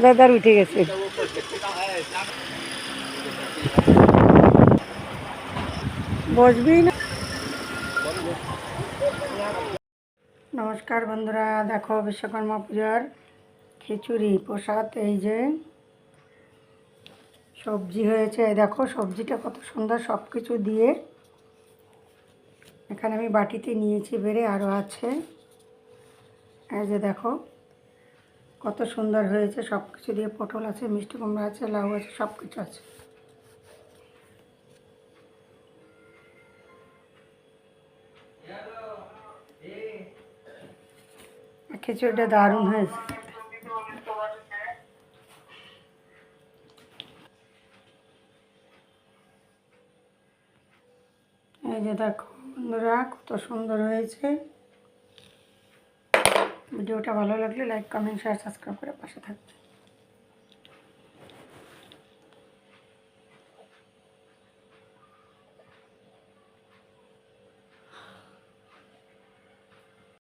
দাদার উঠে গেছে। বসবি না। নমস্কার বন্ধুরা, দেখো বিশ্বকর্মা পূজার খিচুড়ি প্রসাদ। এই যে সবজি হয়েছে, দেখো সবজিটা কত সুন্দর, সব কিছু দিয়ে। এখানে আমি বাটিতে নিয়েছি বেড়ে, আরও আছে। এই যে দেখো কত সুন্দর হয়েছে, সব কিছু দিয়ে। পটল আছে, মিষ্টি কুমড়া আছে, লাউ আছে, সব কিছু আছে। খিচুড়িটা দারুণ হয়েছে। এই যে দেখো বন্ধুরা কত সুন্দর হয়েছে। ভিডিওটা ভালো লাগলে লাইক, কমেন্ট, শেয়ার, সাবস্ক্রাইব করে পাশে থাকবে।